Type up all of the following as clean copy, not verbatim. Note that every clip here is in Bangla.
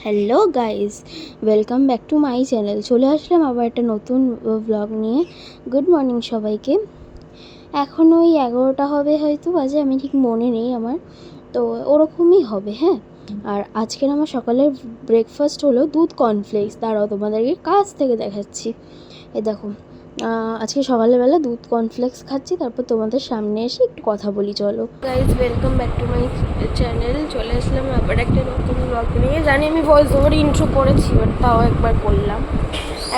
Hello guys, welcome back to my channel. চলে আসলাম আবার একটা নতুন ব্লগ নিয়ে। গুড মর্নিং সবাইকে। এখন ওই 11টা হবে হয়তো বাজে, আমি ঠিক মনে নেই আমার, তো ওরকমই হবে। হ্যাঁ, আর আজকের আমার সকালের ব্রেকফাস্ট হলো দুধ কর্নফ্লেক্স। দাঁড়াও তোমাদেরকে কাছ থেকে দেখাচ্ছি। এই দেখো, আজকে সকালবেলা দুধ কর্নফ্লেক্স খাচ্ছি, তারপর তোমাদের সামনে এসে একটু কথা বলি। চলো guys, welcome back to my channel. চলে আসলাম আবার একটা নতুন ব্লগ নিয়ে। জানি আমি ভয়েস ওভার ইন্ট্রো করেছি, বাট তাও একবার করলাম।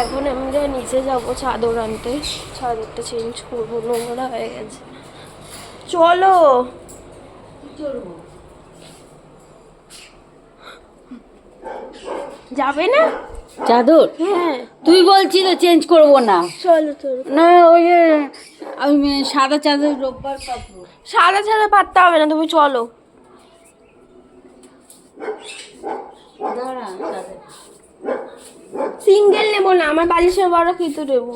এখন আমরা নিচে যাবো চাদর আনতে, চাদরটা চেঞ্জ করবো, নোংরা হয়ে গেছে। চলো। যাবে না চাদর? হ্যাঁ, তুই বলছি তো চেঞ্জ করবো না। চলো চলো। না ওই যে আমি সাদা চাদর রোববার পাবো। সাদা সাদা পাততে হবে না, তুমি চলো। দাঁড়া সিঙ্গেল নেবো না, আমার বালিশের বড় কিন্তু নেবো,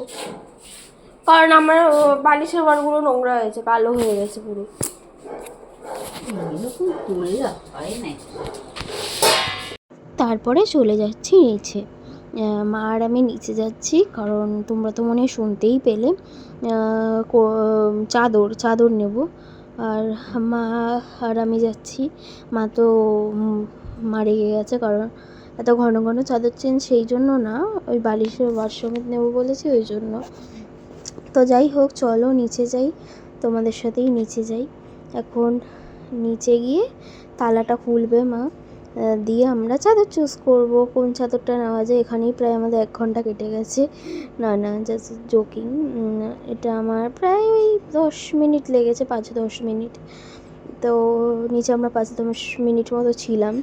কারণ আমার বালিশের বড়গুলো নোংরা হয়েছে, কালো হয়ে গেছে পুরো। তারপরে চলে যাচ্ছি নিচে। মা আর আমি নিচে যাচ্ছি, কারণ তোমরা তো মনে হয় শুনতেই পেলে। চাদর চাদর নেব, আর মা আর আমি যাচ্ছি। মা তো মা রেগে গেছে, কারণ এত ঘন ঘন চাদর চেঞ্জ সেই জন্য না, ওই বালিশের ওয়াশ সমেত নেবো বলেছি ওই জন্য। তো যাই হোক, চলো নিচে যাই, তোমাদের সাথেই নিচে যাই। এখন নিচে গিয়ে তালাটা খুলবে মা, দিয়ে আমরা চাদর চুজ করব কোন চাদরটা নেওয়া যায়। এখানেই প্রায় আমাদের 1 ঘন্টা কেটে গেছে। না না, জাস্ট জোকিং। এটা আমার প্রায় ওই 10 মিনিট লেগেছে, 5-10 মিনিট। তো নিচে আমরা 5-10 মিনিট মতো ছিলাম।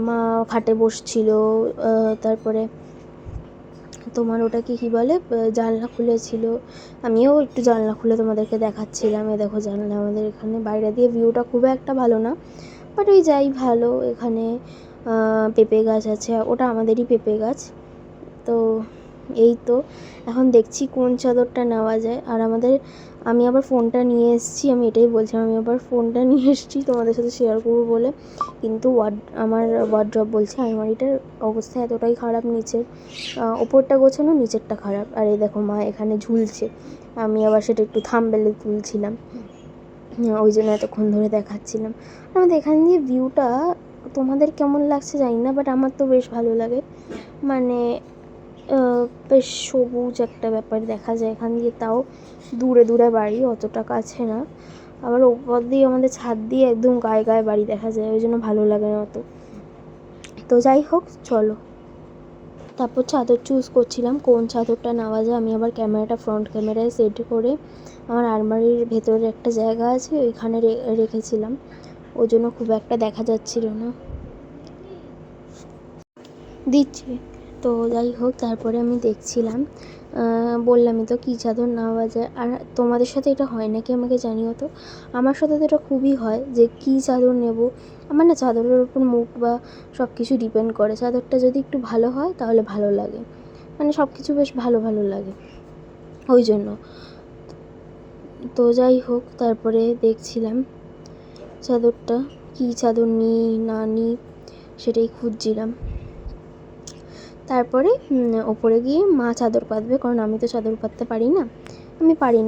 মা খাটে বসছিল, তারপরে তোমার ওটাকে কী বলে, জানলা খুলেছিল। আমিও একটু জানলা খুলে তোমাদেরকে দেখাচ্ছিলাম। এ দেখো জানলা, আমাদের এখানে বাইরে দিয়ে ভিউটা খুব একটা ভালো না, বাট ওই যাই ভালো। এখানে পেঁপে গাছ আছে, ওটা আমাদেরই পেঁপে গাছ। তো এই তো এখন দেখছি কোন চাদরটা নেওয়া যায়। আর আমি আবার ফোনটা নিয়ে এসেছি, আমি এটাই বলছিলাম, আমি আবার ফোনটা নিয়ে এসেছি তোমাদের সাথে শেয়ার করবো বলে, কিন্তু আমার ওয়ার্ড্রপ বলছে আলমারিটার অবস্থা এতটাই খারাপ, নিচের ওপরটা গোছানো, নিচেরটা খারাপ। আর এই দেখো মা এখানে ঝুলছে, আমি আবার সেটা একটু থাম্বনেলে তুলছিলাম, ওই জন্য এতক্ষণ ধরে দেখাচ্ছিলাম। আমাদের এখান দিয়ে ভিউটা তোমাদের কেমন লাগছে জানি না, বাট আমার তো বেশ ভালো লাগে। মানে বেশ সবুজ একটা ব্যাপার দেখা যায় এখান দিয়ে, তাও দূরে দূরে বাড়ি, অতটা কাছে না। আবার ওপর দিয়ে আমাদের ছাদ দিয়ে একদম গায়ে গায়ে বাড়ি দেখা যায়, ওই জন্য ভালো লাগে না অত। তো যাই হোক, চলো। তারপর চাদর চুজ করছিলাম কোন চাদরটা নেওয়া যায়। আমি আবার ক্যামেরাটা ফ্রন্ট ক্যামেরায় সেট করে আমার আলমারির ভেতরে একটা জায়গা আছে, ওইখানে রেখেছিলাম, ওই জন্য খুব একটা দেখা যাচ্ছিল না। দিচ্ছি তো, যাই হোক। তারপরে আমি দেখছিলাম, বললামই তো কী চাদর নেওয়া যায়। আর তোমাদের সাথে এটা হয় নাকি আমাকে জানিও তো। আমার সাথে তো এটা খুবই হয় যে কী চাদর নেব। আমার না চাদরের ওপর মুড বা সব কিছু ডিপেন্ড করে। চাদরটা যদি একটু ভালো হয় তাহলে ভালো লাগে, মানে সব কিছু বেশ ভালো ভালো লাগে, ওই জন্য। তো যাই হোক, তারপরে দেখছিলাম চাদরটা, কী চাদর নিই না নিই সেটাই খুঁজছিলাম। তারপরে ওপরে গিয়ে মা চাদর পাতবে, কারণ আমি তো চাদর পাততে পারি না।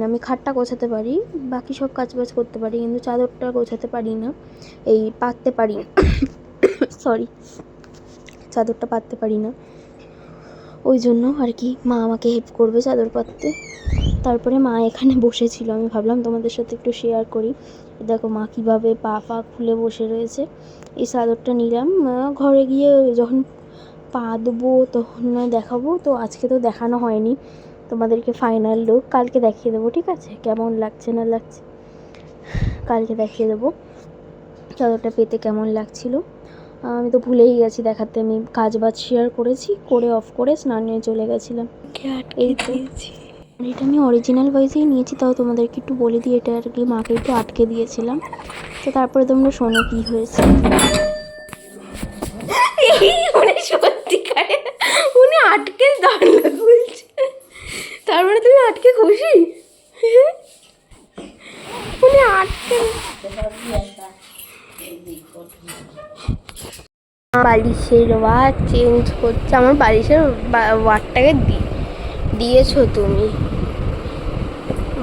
আমি খাটটা গোছাতে পারি, বাকি সব কাজবাজ করতে পারি, কিন্তু চাদরটা গোছাতে পারি না, এই পাততে পারি না। সরি, চাদরটা পাততে পারি না, ওই জন্য আর কি মা আমাকে হেল্প করবে চাদর পাততে। তারপরে মা এখানে বসেছিল, আমি ভাবলাম তোমাদের সাথে একটু শেয়ার করি। দেখো মা কীভাবে পা খুলে বসে রয়েছে। এই চাদরটা নিলাম, ঘরে গিয়ে যখন পা দেবো তখন দেখাবো। তো আজকে তো দেখানো হয়নি তোমাদেরকে ফাইনাল লুক, কালকে দেখিয়ে দেবো, ঠিক আছে? কেমন লাগছে না লাগছে কালকে দেখিয়ে দেবো চাদরটা পেতে কেমন লাগছিল। আমি তো ভুলেই গেছি দেখাতে, আমি কাজ বাজ শেয়ার করেছি, করে অফ করে স্নান নিয়ে চলে গেছিলাম। এই তো, এটা আমি অরিজিনাল ভয়েসেই নিয়েছি, তাও তোমাদেরকে একটু বলে দিই, এটা আর কি মাকে একটু আটকে দিয়েছিলাম। তো তারপরে তোমরা শোনো কী হয়েছে। মানে সত্যিকারে উনি আটকে দাঁড়িয়ে বলছে, তার মানে তুমি আটকে খুশি? উনি আটকে বালিশের ওয়ার চেঞ্জ করছে। আমার বালিশের ওয়ারটাকে দিয়েছো তুমি,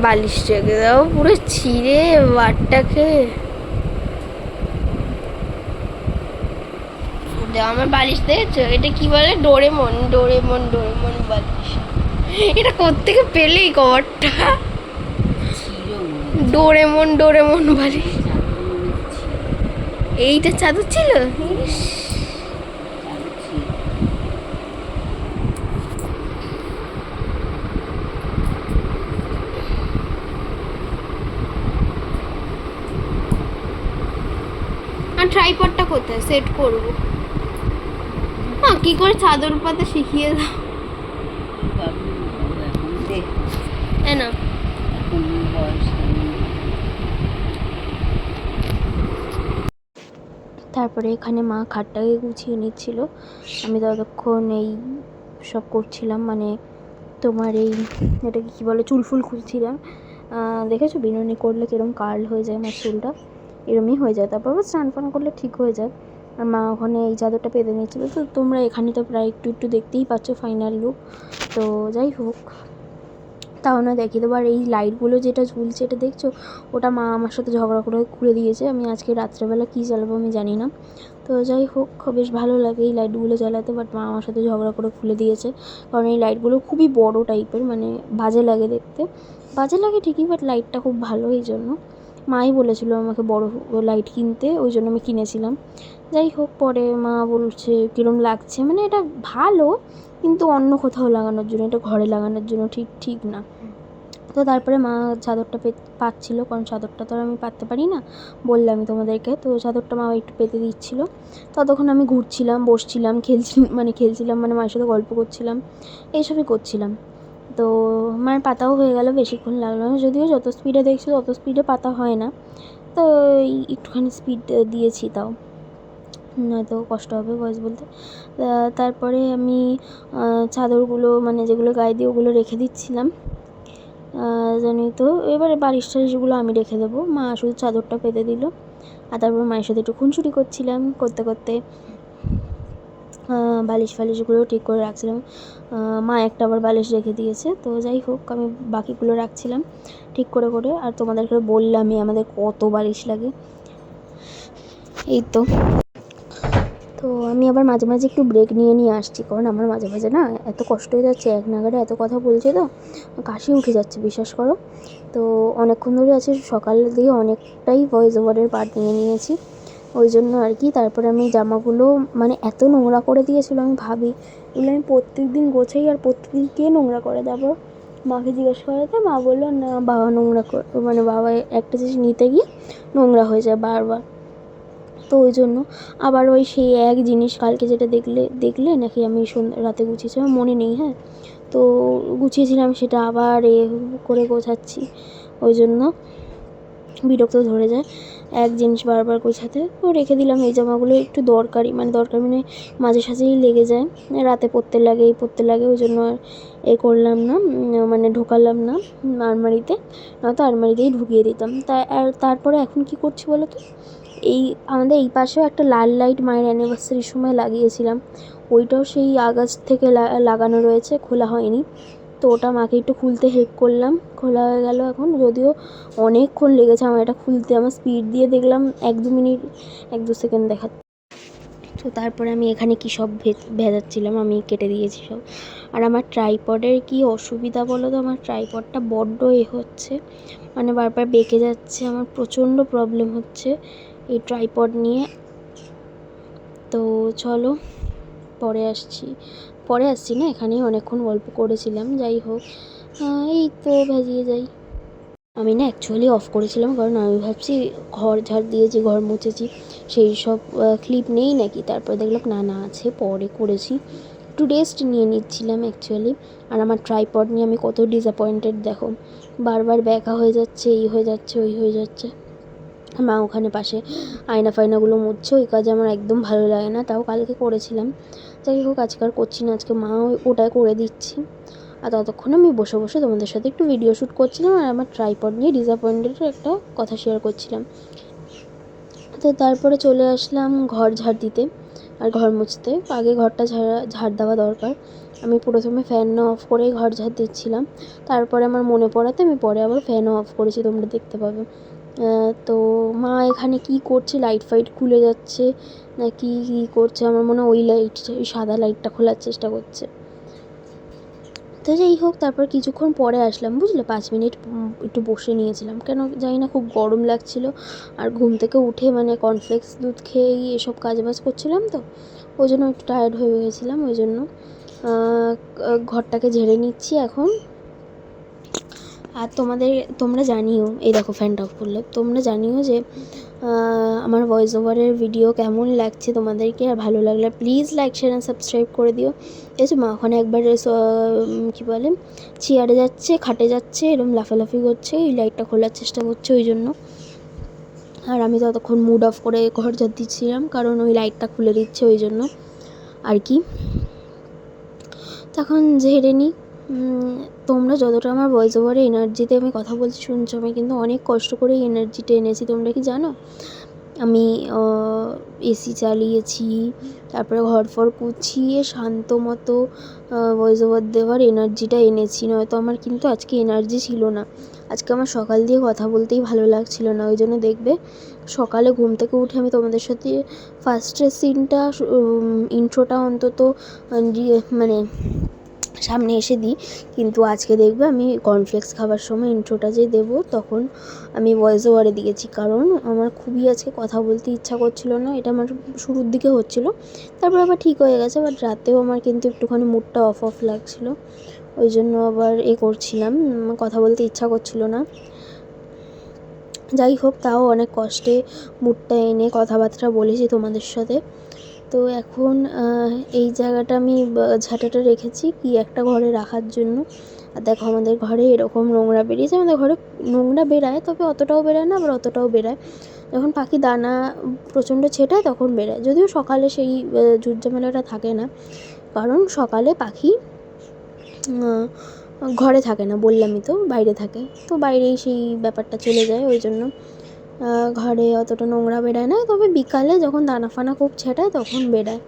বালিশটাকে দাও পুরো ছিঁড়ে ওয়ারটাকে। আমার বালিশ দেখেছো, এটা কি বলে, ডোরেমন ডোরেমন ডোরেমন বালিশ। এটা কোত্থেকে পেলে এই কভারটা? ডোরেমন ডোরেমন বালিশ। এইটা চাদর ছিল। আর ট্রাইপডটা কোথায় সেট করবো? হ্যাঁ, কি করে চাদর পাতা শিখিয়ে দাও। না তারপরে এখানে মা খাটটাকে গুছিয়ে নিচ্ছিল, আমি ততক্ষণ এই সব করছিলাম, মানে তোমার এই এটাকে কী বলে, চুলফুল খুলছিলাম। দেখেছো বিনুনি করলে কীরকম কার্ল হয়ে যায় আমার চুলটা, এরমই হয়ে যায়, তারপর স্নান ফান করলে ঠিক হয়ে যায়। আর মা ওখানে এই চাদরটা পেতে নিচ্ছিলো। তো তোমরা এখানে তো প্রায় একটু একটু দেখতেই পাচ্ছ ফাইনাল লুক। তো যাই হোক, তাও না দেখিয়ে দেবো। আর এই লাইটগুলো যেটা ঝুলছে এটা দেখছো, ওটা মা আমার সাথে ঝগড়া করে খুলে দিয়েছে। আমি আজকে রাত্রেবেলা কী জ্বালাবো আমি জানি না। তো যাই হোক, বেশ ভালো লাগে এই লাইটগুলো জ্বালাতে, বাট মা আমার সাথে ঝগড়া করে খুলে দিয়েছে। কারণ এই লাইটগুলো খুবই বড় টাইপের, মানে বাজে লাগে দেখতে, বাজে লাগে ঠিকই, বাট লাইটটা খুব ভালো, এই জন্য মাই বলেছিল আমাকে বড় লাইট কিনতে, ওই জন্য আমি কিনেছিলাম। যাই হোক, পরে মা বলছে কীরকম লাগছে, মানে এটা ভালো কিন্তু অন্য কোথাও লাগানোর জন্য, এটা ঘরে লাগানোর জন্য ঠিক না। তো তারপরে মা চাদরটা পাচ্ছিলো, কারণ চাদরটা তো আর আমি পাততে পারি না, বললামই তোমাদেরকে। তো চাদরটা মা একটু পেতে দিচ্ছিলো। ততক্ষণ আমি ঘুরছিলাম, বসছিলাম, খেলছিলাম মানে মায়ের সাথে গল্প করছিলাম, এইসবই করছিলাম। তো মায়ের পাতাও হয়ে গেল, বেশিক্ষণ লাগলো না, যদিও যত স্পিডে দেখছি তত স্পিডে পাতা হয় না। তো একটুখানি স্পিড দিয়েছি, তাও নয়তো কষ্ট হবে ভয়েস বলতে। তারপরে আমি চাদরগুলো, মানে যেগুলো গায়ে দিয়ে ওগুলো রেখে দিচ্ছিলাম, জানি তো। এবারে বালিশ টালিশগুলো আমি রেখে দেবো, মা শুধু চাদরটা পেতে দিল। আর তারপর মায়ের সাথে একটু খুনসুটি করছিলাম, করতে করতে বালিশ ফালিশগুলো ঠিক করে রাখছিলাম। মা একটা আবার বালিশ রেখে দিয়েছে। তো যাই হোক, আমি বাকিগুলো রাখছিলাম ঠিক করে করে। আর তোমাদেরকে বললামই আমাদের কত বালিশ লাগে, এই তো। তো আমি আবার মাঝে মাঝে একটু ব্রেক নিয়ে আসছি, কারণ আমার মাঝে মাঝে না এত কষ্ট হয়ে যাচ্ছে, এক নাগারে এত কথা বলছে, তো কাশি উঠে যাচ্ছে বিশ্বাস করো। তো অনেকক্ষণ ধরে আছে, সকাল দিয়ে অনেকটাই ভয়েস ওভারের পার্ট নিয়েছি, ওই জন্য আর কি। তারপরে আমি জামাগুলো মানে এত নোংরা করে দিয়েছিলো, আমি ভাবি এগুলো আমি প্রত্যেক দিন গোছাই, আর প্রত্যেকদিন কে নোংরা করে। তারপর মাকে জিজ্ঞেস করাতে মা বললো না, বাবা নোংরা করে, মানে বাবা একটা জিনিস নিতে গিয়ে নোংরা হয়ে যায় বারবার। তো ওই জন্য আবার ওই সেই এক জিনিস কালকে যেটা দেখলে নাকি আমি রাতে গুছিয়েছি, আমার মনে নেই। হ্যাঁ, তো গুছিয়েছিলাম, সেটা আবার করে গোছাচ্ছি, ওই জন্য বিরক্ত ধরে যায় এক জিনিস বারবার গোছাতে। তো রেখে দিলাম। এই জামাগুলো একটু দরকারি মানে মাঝে সাঝেই লেগে যায়, রাতে পরতে লাগে, ওই জন্য আর করলাম না, মানে ঢোকালাম না আলমারিতে, নয়তো আলমারিতেই ঢুকিয়ে দিতাম। তারপরে এখন কি করছি বলো তো, আমাদের এই পাশেও একটা লাল লাইট মায়ের অ্যানিভার্সারির সময় লাগিয়েছিলাম, ওইটাও সেই আগস্ট থেকে লাগানো রয়েছে, খোলা হয়নি। তো ওটা মাকে একটু খুলতে হেল্প করলাম, খোলা হয়ে গেল এখন, যদিও অনেকক্ষণ লেগেছে আমার এটা খুলতে। আমার স্পিড দিয়ে দেখলাম 1-2 সেকেন্ড দেখা। তো তারপরে আমি এখানে কী সব ভেজাচ্ছিলাম, আমি কেটে দিয়েছি সব। আর আমার ট্রাইপডের কি অসুবিধা বলো তো, আমার ট্রাইপডটা বড্ড হচ্ছে, মানে বারবার বেঁকে যাচ্ছে, আমার প্রচণ্ড প্রবলেম হচ্ছে এই ট্রাইপড নিয়ে। তো চলো পরে আসছি না, এখানেই অনেকক্ষণ গল্প করেছিলাম। যাই হোক, এই তো ভেজিয়ে যাই। আমি না অ্যাকচুয়ালি অফ করেছিলাম, কারণ আমি ভাবছি ঘর ঝাড় দিয়েছি, ঘর মুছেছি, সেই সব ক্লিপ নেই নাকি। তারপর দেখলাম না আছে, পরে করেছি, একটু রেস্ট নিয়ে নিচ্ছিলাম অ্যাকচুয়ালি। আর আমার ট্রাইপড নিয়ে আমি কত ডিসঅ্যাপয়েন্টেড দেখো, বারবার ব্যাকা হয়ে যাচ্ছে, এই হয়ে যাচ্ছে, ওই হয়ে যাচ্ছে। মা ওখানে পাশে আয়না ফায়নাগুলো মুছছে, ওই কাজে আমার একদম ভালো লাগে না, তাও কালকে করেছিলাম। যাই হোক, আজকে আর করছি না, আজকে মা ওটাই করে দিচ্ছি। আর ততক্ষণ আমি বসে বসে তোমাদের সাথে একটু ভিডিও শ্যুট করছিলাম, আর আমার ট্রাইপড নিয়ে ডিসঅ্যাপয়েন্টেডের একটা কথা শেয়ার করছিলাম। তো তারপরে চলে আসলাম ঘর ঝাড় দিতে। আর ঘর মুছতে আগে ঘরটা ঝাড় দেওয়া দরকার। আমি প্রথমে ফ্যান অফ করেই ঘর ঝাড় দিচ্ছিলাম, তারপরে আমার মনে পড়াতে আমি পরে আবার ফ্যানও অফ করেছি, তোমরা দেখতে পাবে। তো মা এখানে কি করছে, লাইট ফাইট খুলে যাচ্ছে না কি করছে, আমার মনে হয় ওই সাদা লাইটটা খোলার চেষ্টা করছে। তো যাই হোক, তারপর কিছুক্ষণ পরে আসলাম, বুঝলে 5 মিনিট একটু বসে নিয়েছিলাম, কেন জানি না, খুব গরম লাগছিল। আর ঘুম থেকে উঠে মানে কর্নফ্লেক্স দুধ খেয়েই এসব কাজবাজ করছিলাম, তো ওই জন্য একটু টায়ার্ড হয়ে গেছিলাম, ওই জন্য ঘরটাকে ঝেড়ে নিচ্ছি এখন। আর তোমরা জানিও, এই দেখো ফ্যানটা অফ করলে, তোমরা জানিও যে আমার ভয়েস ওভারের ভিডিও কেমন লাগছে তোমাদেরকে। আর ভালো লাগলে please like share and subscribe করে দিও। ঠিক আছে, মা ওখানে একবার কী বলে চেয়ারে যাচ্ছে, খাটে যাচ্ছে, এরকম লাফালাফি করছে, এই লাইটটা খোলার চেষ্টা করছে ওই জন্য। আর আমি ততক্ষণ মুড অফ করে ঘর ঝাড় দিচ্ছিলাম, কারণ ওই লাইটটা খুলে দিচ্ছে ওই জন্য আর কি। তখন ঝেড়ে নিই। তোমরা যতটা আমার ভয়েস ওভারে এনার্জিতে আমি কথা বলছি শুনছো, আমি কিন্তু অনেক কষ্ট করে এই এনার্জিটা এনেছি, তোমরা কি জানো? আমি এসি চালিয়েছি, তারপরে ঘর ফর গুছিয়ে শান্ত মতো ভয়েস ওভার দেওয়ার এনার্জিটা এনেছি, নয়তো আমার কিন্তু আজকে এনার্জি ছিল না। আজকে আমার সকাল দিয়ে কথা বলতেই ভালো লাগছিল না, ওই জন্য দেখবে সকালে ঘুম থেকে উঠে আমি তোমাদের সাথে ফার্স্টের সিনটা ইন্ট্রোটা অন্তত মানে সামনে এসে দিই, কিন্তু আজকে দেখবে আমি কর্নফ্লেক্স খাবার সময় ইন্ট্রোটা যে দেবো তখন আমি ভয়েস ওভারে দিয়েছি, কারণ আমার খুবই আজকে কথা বলতে ইচ্ছা করছিল না। এটা আমার শুরুর দিকে হচ্ছিলো, তারপর আবার ঠিক হয়ে গেছে, বাট রাতেও আমার কিন্তু একটুখানি মুডটা অফ অফ লাগছিলো, ওই জন্য আবার করছিলাম, কথা বলতে ইচ্ছা করছিল না। যাই হোক, তাও অনেক কষ্টে মুডটা এনে কথাবার্তা বলেছি তোমাদের সাথে। তো এখন এই জায়গাটা আমি ঝাঁটাটা রেখেছি কি একটা ঘরে রাখার জন্য। আর দেখো আমাদের ঘরে এরকম নোংরা বেরিয়েছে, আমাদের ঘরে নোংরা বেরায়, তবে অতটাও বেরায় না, আবার অতটাও বেরায়। যখন পাখি দানা প্রচণ্ড ছেটায় তখন বেরায়, যদিও সকালে সেই ঝুটঝামেলাটা থাকে না, কারণ সকালে পাখি ঘরে থাকে না, বললামই তো, বাইরে থাকে, তো বাইরেই সেই ব্যাপারটা চলে যায়, ওই জন্য ঘরে অতটা নোংরা বেরায় না, তবে বিকালে যখন দানা ফানা খুব ছেটায় তখন বেরায়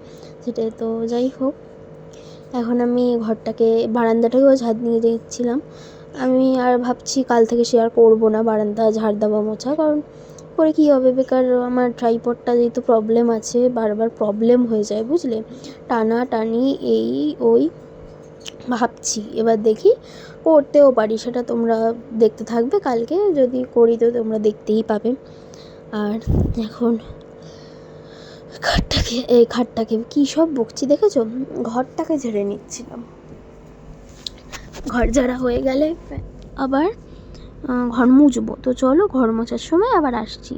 সেটাই। তো যাই হোক, এখন আমি ঘরটাকে বারান্দাটাকেও ঝাড় নিয়ে দিচ্ছিলাম। আমি আর ভাবছি কাল থেকে শেয়ার করবো না বারান্দা ঝাড় দেওয়া মোছা, কারণ করে কী হবে, বেকার আমার ট্রাইপডটা যেহেতু প্রবলেম আছে, বারবার প্রবলেম হয়ে যায়, বুঝলে, টানা টানি এই ওই ভাবছি, এবার দেখি করতেও পারি, সেটা তোমরা দেখতে থাকবে, কালকে যদি করি তো তোমরা দেখতেই পাবে। আর এখন খাটটাকে কী সব বকছি দেখেছো, ঘরটাকে ঝেড়ে নিচ্ছিলাম। ঘর ঝাড়া হয়ে গেলে আবার ঘর মুছবো, তো চলো ঘর মোছার সময় আবার আসছি।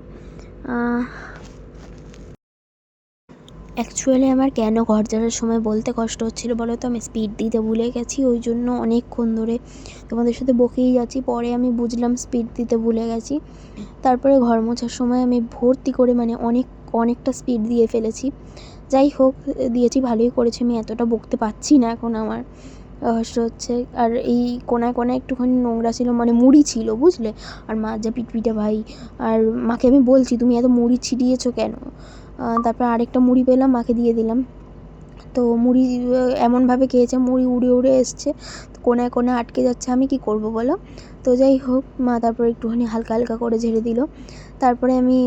অ্যাকচুয়ালি আমার কেন ঘর ঝাড়ার সময় বলতে কষ্ট হচ্ছিলো বলো তো, আমি স্পিড দিতে ভুলে গেছি, ওই জন্য অনেকক্ষণ ধরে তোমাদের সাথে বকেই যাচ্ছি, পরে আমি বুঝলাম স্পিড দিতে ভুলে গেছি। তারপরে ঘর মোছার সময় আমি ভর্তি করে মানে অনেকটা স্পিড দিয়ে ফেলেছি। যাই হোক, দিয়েছি, ভালোই করেছি, আমি এতটা বকতে পারছি না এখন, আমার কষ্ট হচ্ছে। আর এই কোনায় কোনায় একটুখানি নোংরা ছিল, মানে মুড়ি ছিল, বুঝলে, আর মা যা পিটপিটে ভাই, আর মাকে আমি বলছি তুমি এত মুড়ি ছিটিয়েছো কেন। তারপর আরেকটা মুড়ি পেলাম, মাকে দিয়ে দিলাম, তো মুড়ি এমনভাবে খেয়েছে, মুড়ি উড়ে উড়ে এসছে, কোনায় কোনায় আটকে যাচ্ছে, আমি কি করব বলো। তো যাই হোক, মা তারপর একটুখানি হালকা হালকা করে ঝেড়ে দিল, তারপরে আমি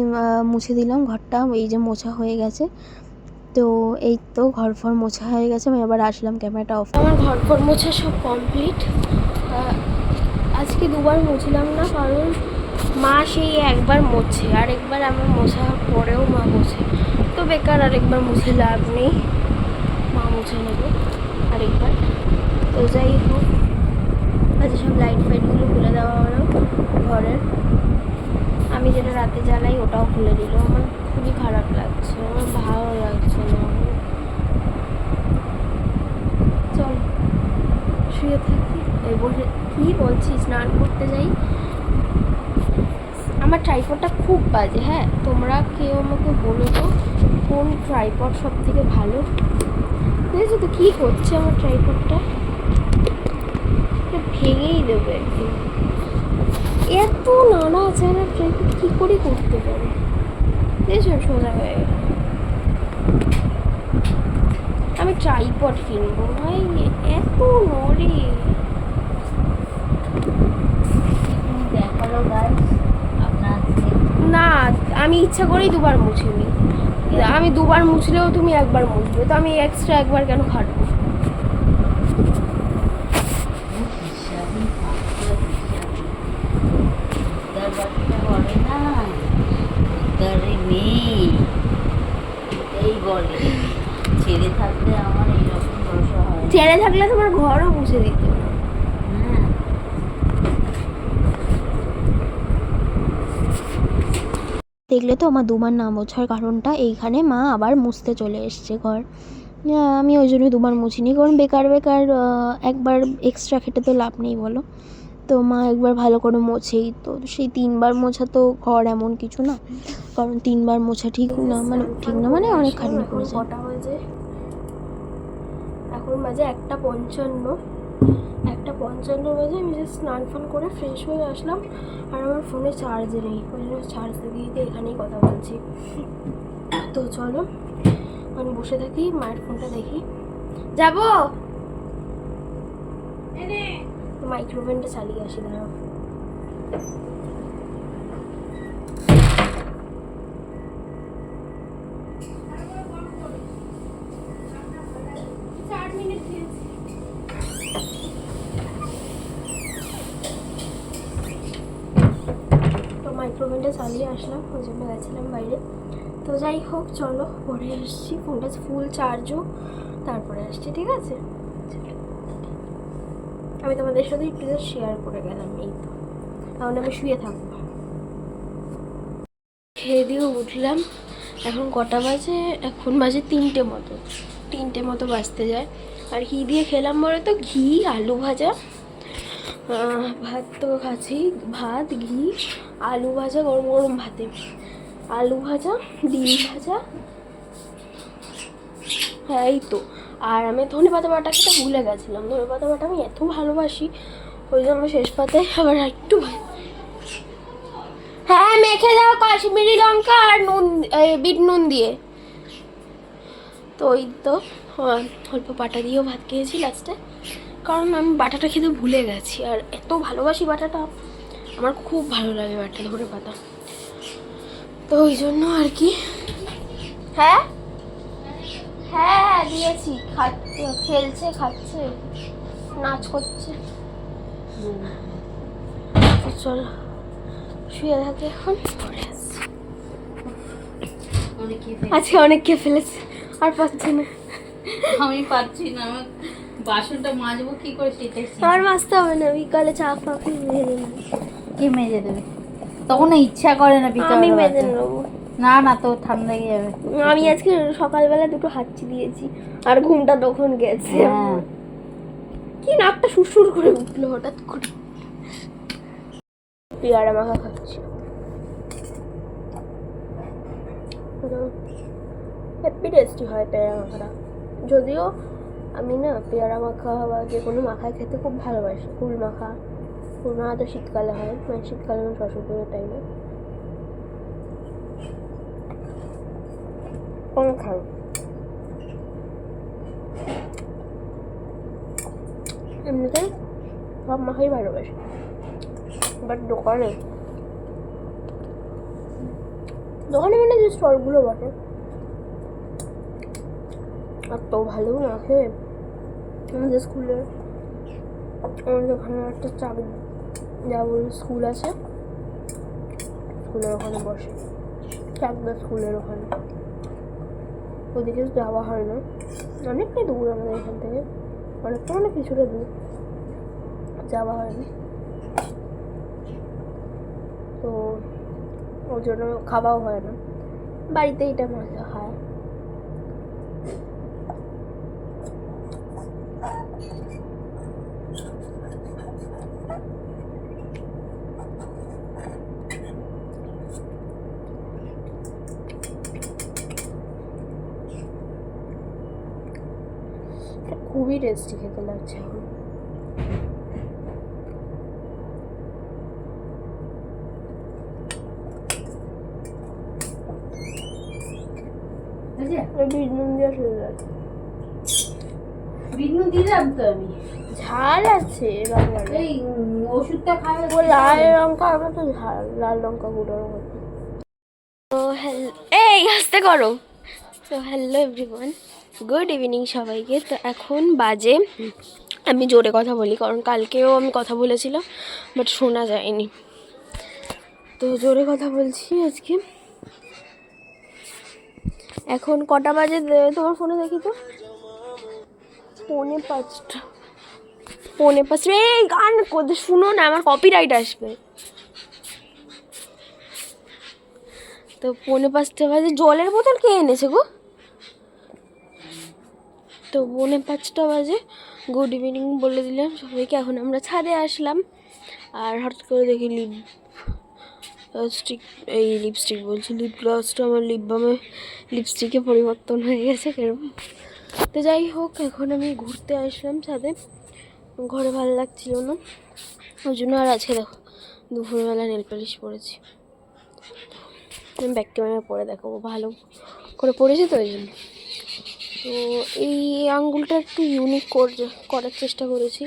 মুছে দিলাম ঘরটা, এই যে মোছা হয়ে গেছে। তো এই তো ঘর ফর মোছা হয়ে গেছে, আমি আবার আসলাম, ক্যামেরাটা অফ। আমার ঘর ফর মোছা সব কমপ্লিট। আজকে দুবার মুছলাম না, কারণ মা সেই একবার মোছে, আরেকবার আমার মোছার পরেও মা মোছে, তো বেকার আরেকবার মুছে লাভ নেই, মা মুছে নেবে আরেকবার। তো যাই হোক, আজ সব লাইট ফাইটগুলো খুলে দেওয়া হলো ঘরের, আমি যেটা রাতে জ্বালাই ওটাও খুলে দিল, আমার খুবই খারাপ লাগছে, আমার ভালো লাগছে না। চল শুয়ে থাকি, এই বসে কী বলছি, স্নান করতে যাই। আমার ট্রাইপডটা খুব বাজে, হ্যাঁ, তোমরা কেউ আমাকে বলো তো কোন ট্রাইপড সব থেকে ভালো। দেখেছো তো কী করছে আমার ট্রাইপডটা, ভেঙেই দেবে একদিন, এত নানা আছে না ট্রাইপড, কী করে করতে পারে, দেখেছো সোজা হয়ে গেল। ট্রাইপড কিনবো ভাই, এত নড়ে। দেখালো গাইস আপনার না, আমি ইচ্ছা করেই দুবার মুছিনি। আমি দুবার মুছলেও তুমি একবার মুছবে, তো আমি এক্সট্রা একবার কেন খাটবো? বলে না উদ্ধারে নেই, এই বলে ছেড়ে থাকলে আমার এইরকম দশা হয়। ছেড়ে থাকলে তোমার ঘরও মুছে দিত। হ্যাঁ দেখলে তো আমার দুবার না মোছার কারণটা এইখানে, মা আবার মুছতে চলে এসছে ঘর। আমি ওই জন্য দুবার মুছিনি, কারণ বেকার বেকার একবার এক্সট্রা খেটে তো লাভ নেই বলো। তো মা একবার ভালো করে মোছেই, তো সেই 3বার মোছা তো ঘর এমন কিছু না, কারণ 3বার মোছা ঠিক না, মানে অনেক খাটনি পড়ে যায়। কটা বাজে এখন? বাজে 1:55। 1:55 বাজে। আমি জাস্ট স্নান ফান করে ফ্রেশ হয়ে আসলাম, আর আমার ফোনে চার্জ নেই, ওই জন্য চার্জ দিতে এখানেই কথা বলছি। তো চলো আমি বসে থাকি, মায়ের ফোনটা দেখি। যাবো, মাইক্রোওভেনটা চালিয়ে আসি, দাঁড়াও। তো মাইক্রোওভেনটা চালিয়ে আসলাম, ওই জন্য গেছিলাম বাইরে। তো যাই হোক, চলো পরে আসছি, ফোনটা ফুল চার্জও, তারপরে আসছি, ঠিক আছে? আমি তোমাদের সাথে একটু শেয়ার করে গেলাম, এই তো। এখন আমি শুয়ে থাকবো। খেয়ে দিয়ে উঠলাম, এখন কটা বাজে? এখন বাজে 3টে মতো, 3টে মতো বাজতে যায়। আর ঘি দিয়ে খেলাম বলে তো, ঘি আলু ভাজা, ভাত তো খাচ্ছি, ভাত ঘি আলু ভাজা, গরম গরম ভাতে আলু ভাজা, ডিম ভাজা, হ্যাঁ এই তো। আর আমি ধনেপাতা বাটা খেতে ভুলে গেছিলাম, ধনেপাতা বাটা আমি এত ভালোবাসি, ওই জন্য শেষ পাতে আবার একটু, হ্যাঁ মেখে দাও কাশ্মীরি লঙ্কা আর নুন, বিট নুন দিয়ে। তো ওই তো অল্প বাটা দিয়েও ভাত খেয়েছি লাস্টে, কারণ আমি বাটাটা খেতে ভুলে গেছি, আর এত ভালোবাসি বাটাটা, আমার খুব ভালো লাগে বাটা ধনেপাতা, তো ওই জন্য আর কি। হ্যাঁ হ্যাঁ দিয়েছি, খাচ্ছে, খেলছে, খাচ্ছে, নাচ করছে। চলো শুয়ে থাকে এখন, পরে আসছি। আজকে অনেক খেয়ে ফেলেছে, আর পাচ্ছি না। আমি পাচ্ছি না, আমার বাসনটা মাজবো কি করে সেটাই। আর মাজতে হবে না, বিকালে চা কফি মেজে নেব। কে মেজে দেবে? তখন না ইচ্ছা করে না বিকালে। আমি মেজে নেবো। না না, তো ঠান্ডা লেগে যাবে। আমি আজকে সকালবেলা 2টো হাঁচি দিয়েছি, আর ঘুমটা তখন গেছে। কি নাকটা সুরসুর করে উঠলো হঠাৎ করে। পেয়ারা মাখা খাচ্ছি, হ্যাপি টেস্টি হয় পেয়ারা মাখাটা। যদিও আমি না পেয়ারা মাখা বা যে কোনো মাখায় খেতে খুব ভালোবাসি। কুল মাখা তো শীতকালে হয়, মানে শীতকালে মানে সরস্বতী পুজোর টাইমে কম খাও। এমনিতে সব মাখাই ভালোবাসি, বাট দোকানে মানে যে স্টলগুলো বসে এত ভালো মাখে। আমাদের স্কুলে, আমাদের ওখানে একটা চাবি যাবল স্কুল আছে, স্কুলের ওখানে বসে, চাকদা স্কুলের ওখানে। ওদিকে যাওয়া হয় না, অনেকটাই দূর আমাদের এখান থেকে, অনেকটা মানে কিছুটা দূর, যাওয়া হয় না, তো ওই জন্য খাওয়াও হয় না। বাড়িতে এটা মজা হয়। খুবই টেস্টি খেতে লাগছে এখন। বিট নুন দিয়ে শুরু বিনু দিলাম তো আমি। ঝাল আছে বাবারে। এই ওষুধটা খাবে। ও লাল লঙ্কা, আমরা তো ঝাল লাল লঙ্কা গুঁড়োর মতো। তো এই আস্তে করো। তো হ্যালো এভরিওয়ান, গুড ইভিনিং সবাইকে। তো এখন বাজে, আমি জোরে কথা বলি কারণ কালকেও আমি কথা বলেছিলাম বাট শোনা যায়নি, তো জোরে কথা বলছি আজকে। এখন কটা বাজে তোমার ফোনে দেখি তো? 4:45। 4:45। এই গান শুনো না, আমার কপিরাইট আসবে। তো 4:45 বাজে। জলের বোতল কে এনেছে গো? তো 4:45 বাজে। গুড ইভিনিং বলে দিলাম সবাইকে। এখন আমরা ছাদে আসলাম আর হঠাৎ করে দেখি লিপস্টিক বলছি, লিপ গ্লসটা আমার লিপ বামে লিপস্টিকে পরিবর্তন হয়ে গেছে কেরম। তো যাই হোক, এখন আমি ঘুরতে আসলাম ছাদে, ঘরে ভালো লাগছিল না ওই জন্য। আর আজকে দেখো দুপুরবেলা নেল পালিশ পরেছি, আমি ব্যাক ক্যামেরা পরে দেখাবো, ভালো করে পরেছি তো ওই জন্য। তো এই আঙ্গুলটা একটু ইউনিক করার চেষ্টা করেছি,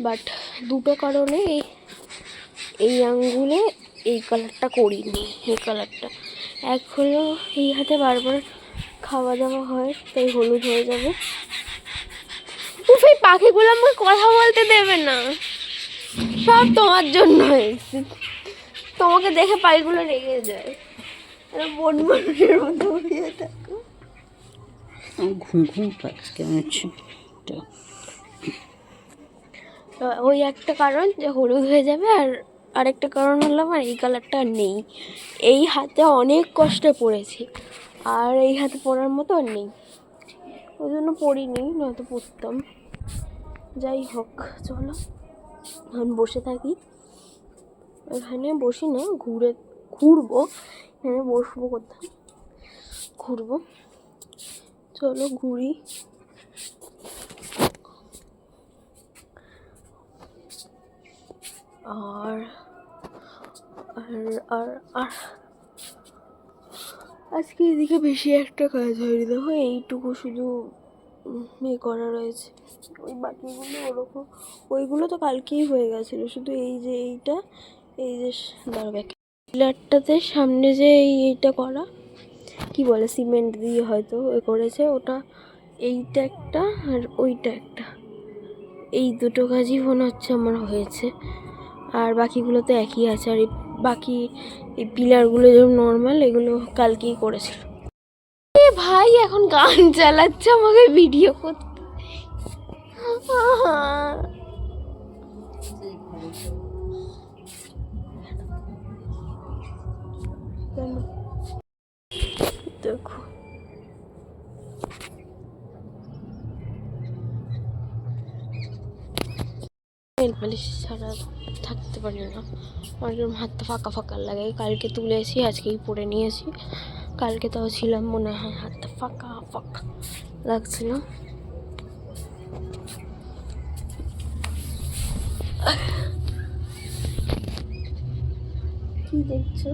বাট দুটো কারণে এই আঙ্গুলে এই কালারটা করিনি। এই কালারটা এক হলো এই হাতে বারবার খাওয়া দাওয়া হয় তাই হলুদ হয়ে যাবে। উফ, এই পাখিগুলো আমাকে কথা বলতে দেবে না, সব তোমার জন্য হয়েছে। তোমাকে দেখে পাখিগুলো রেগে যায়, বন মানুষের মতো হয়ে থাকো। ঘুম ঘুম পাচ্ছে কেমন হচ্ছে। ওই একটা কারণ যে হলুদ হয়ে যাবে, আর আরেকটা কারণ হলো আমার এই কালারটা নেই। এই হাতে অনেক কষ্টে পড়েছি আর এই হাতে পরার মতো আর নেই, ওই জন্য পরিনি, নয়তো পরতাম। যাই হোক চলো এখন বসে থাকি। এখানে বসি না, ঘুরবো। এখানে বসবো কোথায়, ঘুরবো। চলো ঘুরি। আর আর আর আর আজকে এদিকে বেশি একটা কাজ হয়নি, দেখো এইটুকু শুধু করা রয়েছে। ওই বাকিগুলো ওরকম, ওইগুলো তো কালকেই হয়ে গেছিলো। শুধু এই যে এই যে দাঁড়াবে পিলারটাতে সামনে যে এইটা করা, কি বলে, সিমেন্ট দিয়ে হয়তো করেছে ওটা। এইটা একটা আর ওইটা একটা, এই দুটো কাজই মনে হচ্ছে আমার হয়েছে, আর বাকিগুলো তো একই আছে। আর বাকি এই পিলারগুলো যেমন নর্মাল, এগুলো কালকেই করেছিল। ভাই এখন গান চালাচ্ছে আমাকে ভিডিও করতে। দেখো নেল পালিশ ছাড়া থাকতে পারি না, আমার হাতটা ফাঁকা ফাঁকা লাগে। কালকে তুলেছি, আজকেই পরে নিয়েছি। কালকে তাও ছিলাম মনে হয়, হাতটা ফাঁকা ফাঁকা লাগছিল। কি দেখছো?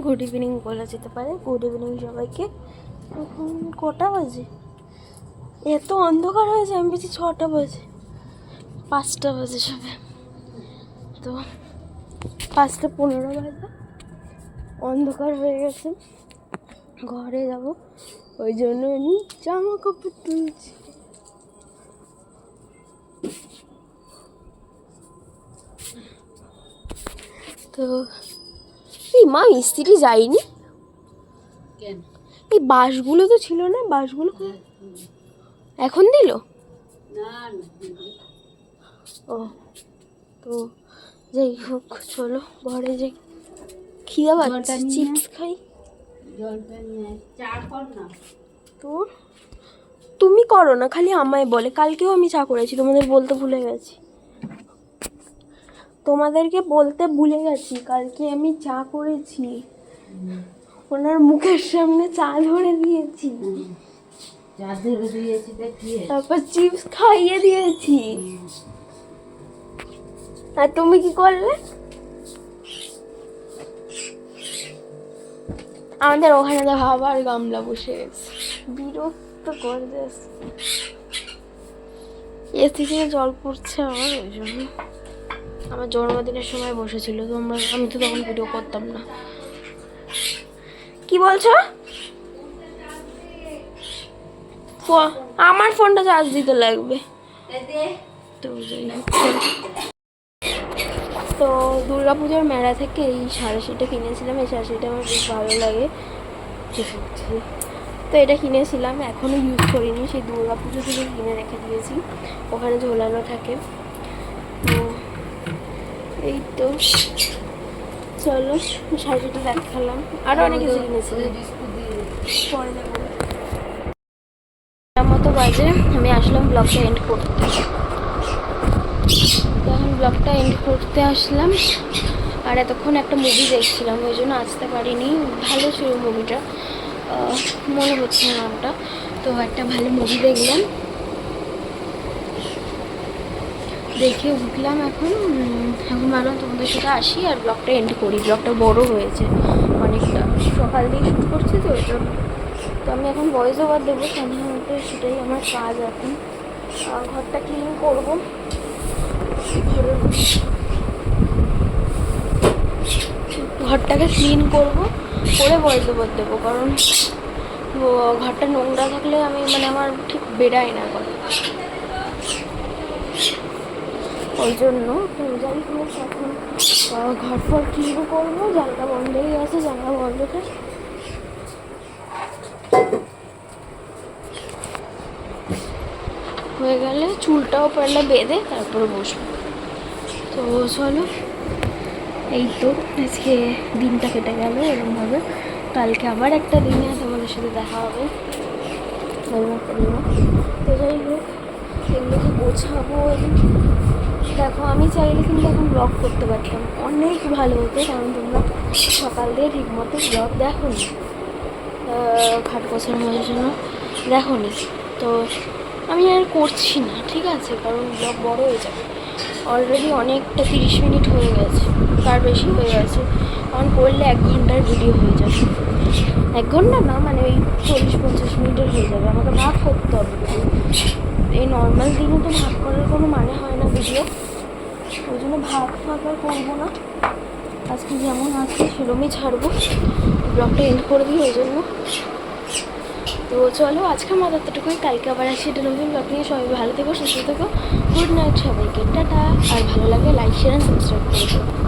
গুড ইভিনিং বলা যেতে পারে। গুড ইভিনিং সবাইকে। এখন কটা বাজে? এত অন্ধকার হয়েছে, আমি বেশি 6টা বাজে, 5টা বাজে সবে। তো 5:15 বাজে, অন্ধকার হয়ে গেছে, ঘরে যাব, ওই জন্য আমি জামা কাপড় তুলছি। তো এই মা মিস্ত্রি যায়নি, এই বাঁশগুলো তো ছিল না, বাঁশগুলো এখন দিল। ও, তো যাই হোক চলো ঘরে যাই, খিদা পাচ্ছে, চিপস খাই। তো তুমি করো না, খালি আমায় বলে। কালকেও আমি চা করেছি, তোমাদের বলতে ভুলে গেছি। কালকে আমি চা করেছি, ওনার মুখের সামনে চা ধরে দিয়েছি, তারপর চিপস খাইয়ে দিয়েছি। আর তুমি কি করলে? আমাদের ওখানে দেখো আবার গামলা বসে গেছে, বিরক্ত করে দিয়েছে। এসি থেকে জল পড়ছে আমার, ওই জন্য। আমার জন্মদিনের সময় বসেছিল তো আমি তো তখন ভিডিও করতাম না। কি বলছো? আমার ফোনটা চার্জ দিতে লাগবে তো যাই হোক। তো দুর্গাপুজোর মেলা থেকে এই সাড়ে কিনেছিলাম। এই সাড়ে আমার বেশ ভালো লাগে, তো এটা কিনেছিলাম, এখনও ইউজ করিনি। সেই দুর্গাপুজো থেকে কিনে রেখে দিয়েছি, ওখানে ঝোলানো থাকে। তো এই তো চলো শাড়িটা দেখালাম, আরও অনেক কিছু কিনেছি, পরে দেখো। মতো বাজে আমি আসলাম ব্লগটা এন্ড করতে। তখন ব্লগটা এন্ড করতে আসলাম, আর এতক্ষণ একটা মুভি দেখছিলাম, ওই জন্য আসতে পারিনি। ভালো ছিল মুভিটা, মনে হচ্ছে না নামটা। তো একটা ভালো মুভি দেখলাম, দেখে উঠলাম। এখন ভাবলাম তোমাদের সাথে আসি আর ব্লগটা এন্ড করি। ব্লগটা বড় হয়েছে অনেকটা, সকাল দিয়ে শুরু করছি তো ওই জন্য। তো আমি এখন ভয়েস ওভার দেবো সাধারণত, সেটাই আমার কাজ এখন। ঘরটা ক্লিন করবো, ঘরটাকে ক্লিন করবো, করে ভয়েস ওভার দেবো। কারণ ঘরটা নোংরা থাকলে আমি আমার ঠিক বেড়ায় না কথা, ওই জন্য। তো যাই হোক, এখন ঘর ফর ক্লিন করবো। জানলা বন্ধ হয়ে গেছে, জানলা বন্ধ করে হয়ে গেলে চুলটাও পারলে বেঁধে তারপরে বসবো। তো চলো, এই তো আজকে দিনটা কেটে গেল এরকমভাবে। কালকে আবার একটা দিনে তোমাদের সাথে দেখা হবে, একটা দিনে। তো যাই হোক, এগুলোকে গোছাবো। দেখো আমি চাইলে কিন্তু এখন ব্লগ করতে পারতাম, অনেক ভালো হতো, কারণ তোমরা সকাল দিয়ে ঠিক মতো ব্লগ দেখো নি, খাট গোছানোর জন্য দেখো নি। তো আমি আর করছি না, ঠিক আছে, কারণ ব্লগ বড় হয়ে যাবে। অলরেডি অনেকটা 30 মিনিট হয়ে গেছে, তার বেশি হয়ে গেছে। কারণ করলে 1 ঘন্টার ভিডিও হয়ে যাবে, 1 ঘন্টা না, ওই 40-50 মিনিটের হয়ে যাবে। আমাকে ভাগ করতে হবে ভিডিও, এই নর্মাল দিনে তো ভাগ করার কোনো মানে হয় না ভিডিও, ওই জন্য ভাগ আর করবো না। আজকে যেমন আছে সেরকমই ছাড়বো, ব্লগটা এন্ড করে দিই ওই জন্য। তো চলো আজকে মতো এতটুকুই, কালকে আবার আসি এটা নতুন ব্লগ নিয়ে। সবাই ভালো থেকো, সুস্থ থেকো, গুড নাইট সবাইকে, টাটা। আর ভালো লাগে লাইক শেয়ার অ্যান্ড সাবস্ক্রাইব করে দেবো।